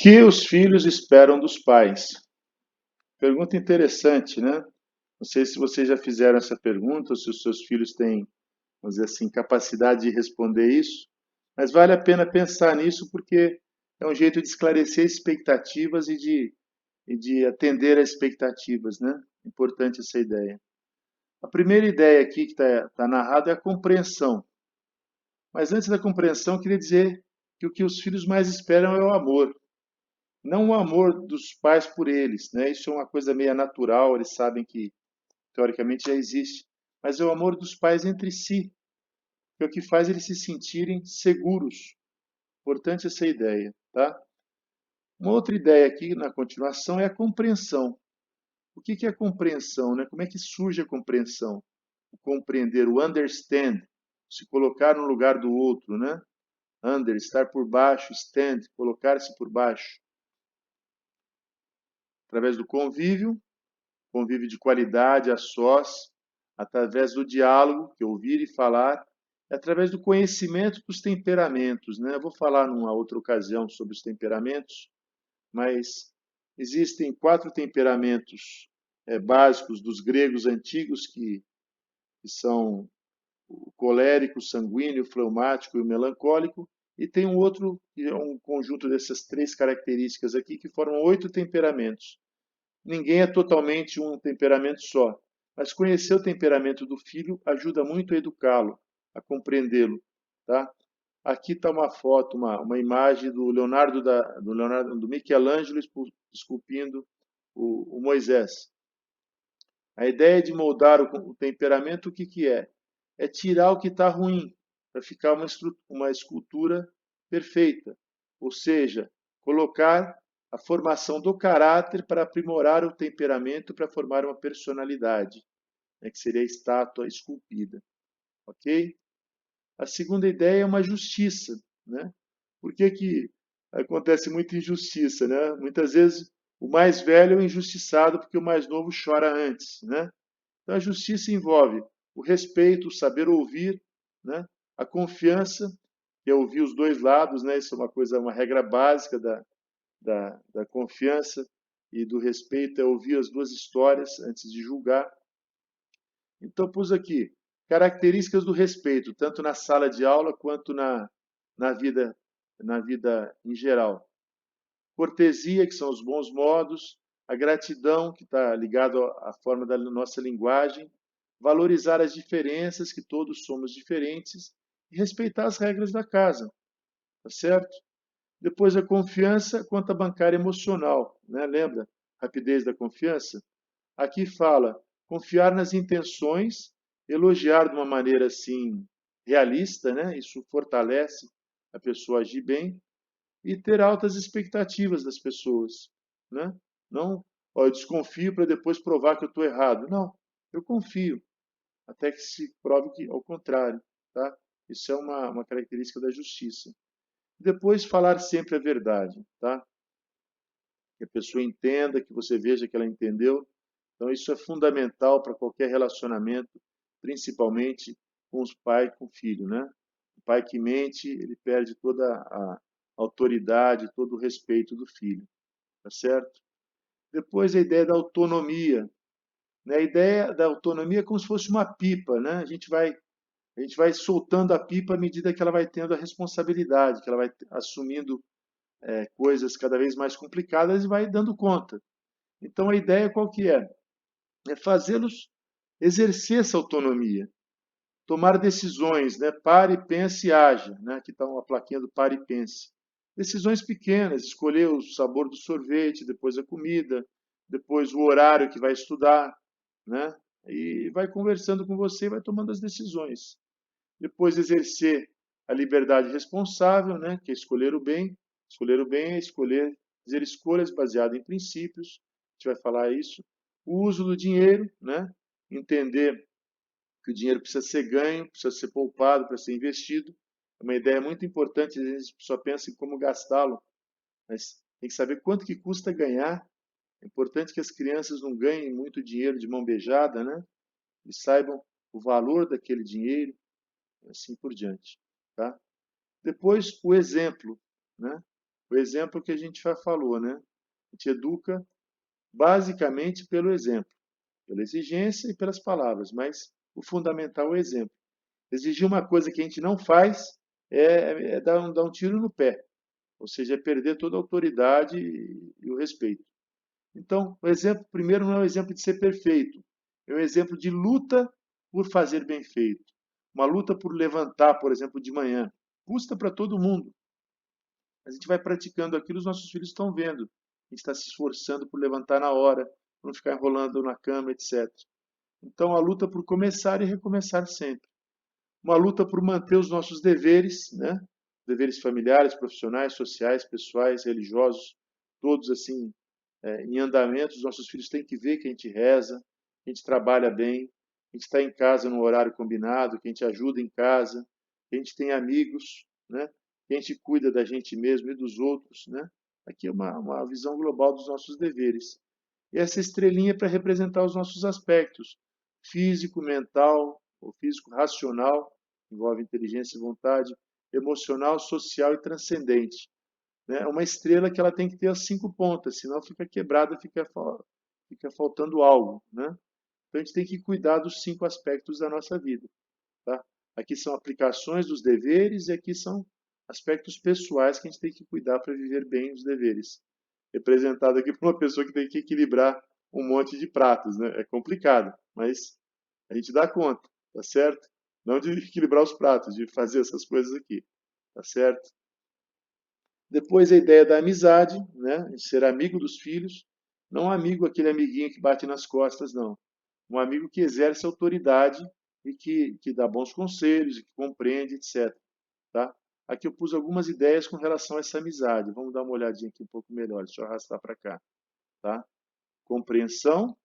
Que os filhos esperam dos pais? Pergunta interessante, né? Não sei se vocês já fizeram essa pergunta, ou se os seus filhos têm, vamos dizer assim, capacidade de responder isso, mas vale a pena pensar nisso porque é um jeito de esclarecer expectativas e de atender às expectativas, né? Importante essa ideia. A primeira ideia aqui que está narrada é a compreensão. Mas antes da compreensão, eu queria dizer que o que os filhos mais esperam é o amor. Não o amor dos pais por eles, né? Isso é uma coisa meio natural, eles sabem que teoricamente já existe, mas é o amor dos pais entre si, que é o que faz eles se sentirem seguros. Importante essa ideia, tá? Uma outra ideia aqui na continuação é a compreensão. O que é a compreensão, né? Como é que surge a compreensão? O compreender, o understand, se colocar no lugar do outro, né? Under, estar por baixo, stand, colocar-se por baixo. Através do convívio de qualidade a sós, através do diálogo, que é ouvir e falar, através do conhecimento dos temperamentos, né? Eu vou falar numa outra ocasião sobre os temperamentos, mas existem 4 temperamentos básicos dos gregos antigos que são o colérico, o sanguíneo, o fleumático e o melancólico, e tem um outro que é um conjunto dessas 3 características aqui que formam 8 temperamentos. Ninguém é totalmente um temperamento só, mas conhecer o temperamento do filho ajuda muito a educá-lo, a compreendê-lo, tá? Aqui está uma foto, uma imagem do Michelangelo esculpindo o Moisés. A ideia de moldar o temperamento, o que é? É tirar o que está ruim, para ficar uma escultura perfeita. Ou seja, colocar a formação do caráter para aprimorar o temperamento, para formar uma personalidade, né, que seria a estátua esculpida. Ok? A segunda ideia é uma justiça. Né? Por que acontece muita injustiça? Né? Muitas vezes o mais velho é injustiçado porque o mais novo chora antes. Né? Então, a justiça envolve o respeito, o saber ouvir, né? A confiança, que é ouvir os dois lados, né? Isso é uma regra básica da confiança e do respeito, é ouvir as duas histórias antes de julgar. Então, pus aqui características do respeito, tanto na sala de aula quanto na vida, na vida em geral. Cortesia, que são os bons modos, a gratidão, que está ligado à forma da nossa linguagem, valorizar as diferenças, que todos somos diferentes, e respeitar as regras da casa, tá certo? Depois a confiança, conta bancária emocional, né? Lembra? Rapidez da confiança? Aqui fala confiar nas intenções, elogiar de uma maneira assim realista, né? Isso fortalece a pessoa a agir bem e ter altas expectativas das pessoas, né? Não, ó, eu desconfio para depois provar que eu estou errado. Não, eu confio até que se prove que ao contrário, tá? Isso é uma característica da justiça. Depois falar sempre a verdade, tá? Que a pessoa entenda, que você veja que ela entendeu. Então isso é fundamental para qualquer relacionamento, principalmente com os pais com o filho, né? O pai que mente, ele perde toda a autoridade, todo o respeito do filho, tá certo? Depois a ideia da autonomia, né? A ideia da autonomia é como se fosse uma pipa, né? A gente vai soltando a pipa à medida que ela vai tendo a responsabilidade, que ela vai assumindo coisas cada vez mais complicadas e vai dando conta. Então a ideia qual que é? É fazê-los exercer essa autonomia, tomar decisões, né? Pare, pense e haja, né? Aqui está uma plaquinha do pare e pense. Decisões pequenas, escolher o sabor do sorvete, depois a comida, depois o horário que vai estudar, né? E vai conversando com você e vai tomando as decisões. Depois exercer a liberdade responsável, né? Que é escolher o bem. Escolher o bem é escolher, fazer escolhas baseadas em princípios. A gente vai falar isso. O uso do dinheiro, né? Entender que o dinheiro precisa ser ganho, precisa ser poupado, para ser investido. É uma ideia muito importante, a gente só pensa em como gastá-lo, mas tem que saber quanto que custa ganhar. É importante que as crianças não ganhem muito dinheiro de mão beijada, né? Eles saibam o valor daquele dinheiro, e assim por diante, tá? Depois, o exemplo, né? O exemplo que a gente já falou, né? A gente educa basicamente pelo exemplo, pela exigência e pelas palavras, mas o fundamental é o exemplo. Exigir uma coisa que a gente não faz é dar um tiro no pé, ou seja, é perder toda a autoridade e o respeito. Então, o exemplo primeiro não é um exemplo de ser perfeito, é um exemplo de luta por fazer bem feito. Uma luta por levantar, por exemplo, de manhã. Custa para todo mundo. A gente vai praticando aquilo, os nossos filhos estão vendo. A gente está se esforçando por levantar na hora, por não ficar enrolando na cama, etc. Então, a luta por começar e recomeçar sempre. Uma luta por manter os nossos deveres, né? Deveres familiares, profissionais, sociais, pessoais, religiosos, todos assim em andamento. Os nossos filhos têm que ver que a gente reza, que a gente trabalha bem, que a gente está em casa no horário combinado, que a gente ajuda em casa, que a gente tem amigos, né? Que a gente cuida da gente mesmo e dos outros, né? Aqui é uma visão global dos nossos deveres. E essa estrelinha para representar os nossos aspectos físico, mental, ou físico racional, envolve inteligência e vontade, emocional, social e transcendente. Né? Uma estrela que ela tem que ter as 5 pontas, senão fica quebrada, fica faltando algo. Né? Então a gente tem que cuidar dos 5 aspectos da nossa vida. Tá? Aqui são aplicações dos deveres e aqui são aspectos pessoais que a gente tem que cuidar para viver bem os deveres. Representado aqui por uma pessoa que tem que equilibrar um monte de pratos. Né? É complicado, mas a gente dá conta, tá certo? Não de equilibrar os pratos, de fazer essas coisas aqui, tá certo? Depois a ideia da amizade, né? De ser amigo dos filhos, não amigo aquele amiguinho que bate nas costas, não. Um amigo que exerce autoridade e que dá bons conselhos, e que compreende, etc. Tá? Aqui eu pus algumas ideias com relação a essa amizade. Vamos dar uma olhadinha aqui um pouco melhor. Deixa eu arrastar para cá. Tá? Compreensão,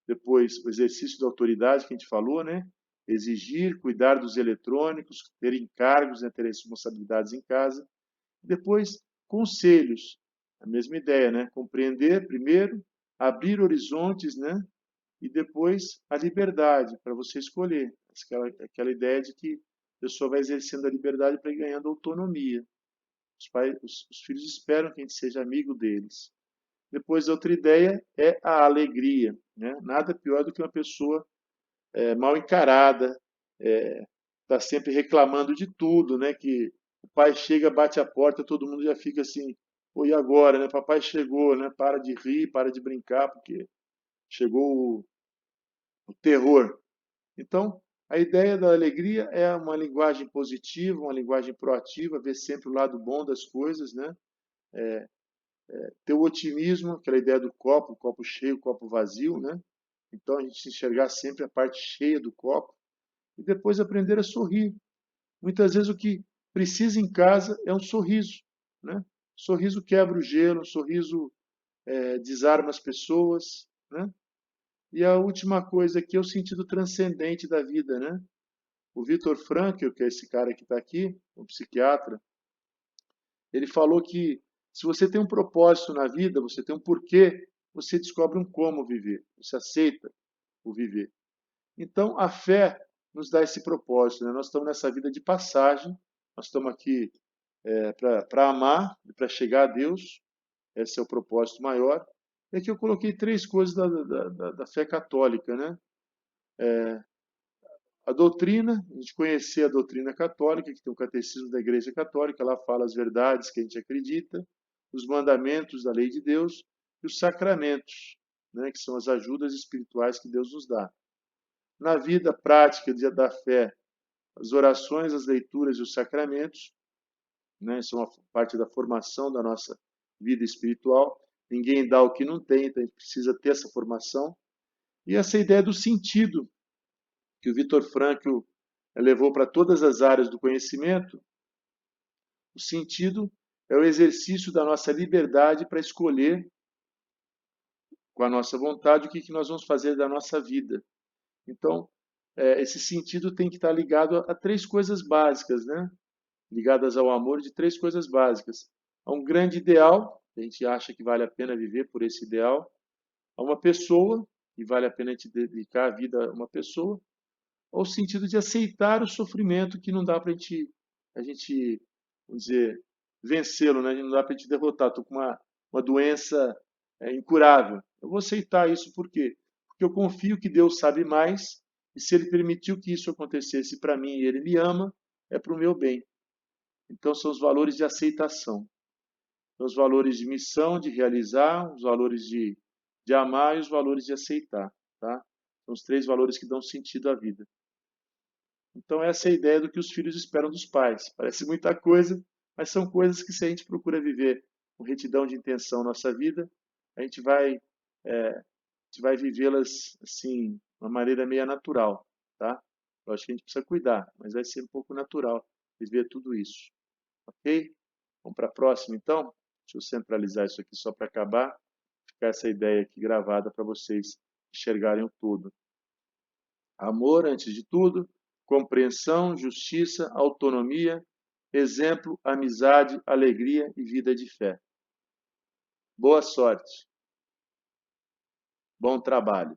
depois o exercício da autoridade que a gente falou, né? Exigir, cuidar dos eletrônicos, ter encargos, né? Ter responsabilidades em casa. Depois, conselhos, a mesma ideia, né? Compreender primeiro, abrir horizontes, né? E depois a liberdade para você escolher. Aquela ideia de que a pessoa vai exercendo a liberdade para ir ganhando autonomia. Os filhos esperam que a gente seja amigo deles. Depois, outra ideia é a alegria. Né? Nada pior do que uma pessoa mal encarada, está sempre reclamando de tudo, né? Que o pai chega, bate a porta, todo mundo já fica assim, pô, e agora, né? Papai chegou, né? Para de rir, para de brincar, porque chegou o terror. Então, a ideia da alegria é uma linguagem positiva, uma linguagem proativa, ver sempre o lado bom das coisas, né? Ter o otimismo, aquela ideia do copo, o copo cheio, o copo vazio, né? Então, a gente enxergar sempre a parte cheia do copo e depois aprender a sorrir. Muitas vezes o que precisa em casa é um sorriso, né? Sorriso quebra o gelo, um sorriso desarma as pessoas, né? E a última coisa aqui é o sentido transcendente da vida, né? O Viktor Frankl, que é esse cara que está aqui, um psiquiatra, ele falou que se você tem um propósito na vida, você tem um porquê, você descobre um como viver, você aceita o viver. Então, a fé nos dá esse propósito, né? Nós estamos nessa vida de passagem, nós estamos aqui para amar e para chegar a Deus. Esse é o propósito maior. E aqui eu coloquei 3 coisas da fé católica, né? A doutrina, a gente conhecer a doutrina católica, que tem o catecismo da Igreja Católica, lá fala as verdades que a gente acredita, os mandamentos da lei de Deus e os sacramentos, né? Que são as ajudas espirituais que Deus nos dá. Na vida prática da fé, as orações, as leituras e os sacramentos, né, são uma parte da formação da nossa vida espiritual. Ninguém dá o que não tem, então a gente precisa ter essa formação. E essa ideia do sentido, que o Viktor Frankl levou para todas as áreas do conhecimento, o sentido é o exercício da nossa liberdade para escolher, com a nossa vontade, o que nós vamos fazer da nossa vida. Então, esse sentido tem que estar ligado a 3 coisas básicas, né? Ligadas ao amor, de 3 coisas básicas. A um grande ideal, a gente acha que vale a pena viver por esse ideal. A uma pessoa, e vale a pena a gente dedicar a vida a uma pessoa. Ao sentido de aceitar o sofrimento que não dá para a gente, vamos dizer, vencê-lo, né? Não dá para a gente derrotar. Estou com uma doença incurável. Eu vou aceitar isso por quê? Porque eu confio que Deus sabe mais e se Ele permitiu que isso acontecesse para mim e Ele me ama, é para o meu bem. Então são os valores de aceitação. São os valores de missão, de realizar, os valores de amar e os valores de aceitar. Tá? São os três valores que dão sentido à vida. Então essa é a ideia do que os filhos esperam dos pais. Parece muita coisa, mas são coisas que se a gente procura viver com retidão de intenção na nossa vida, a gente vai, a gente vai vivê-las assim, de uma maneira meio natural, tá? Eu acho que a gente precisa cuidar, mas vai ser um pouco natural viver tudo isso, ok? Vamos para a próxima, então? Deixa eu centralizar isso aqui só para acabar, ficar essa ideia aqui gravada para vocês enxergarem o todo. Amor, antes de tudo, compreensão, justiça, autonomia, exemplo, amizade, alegria e vida de fé. Boa sorte. Bom trabalho.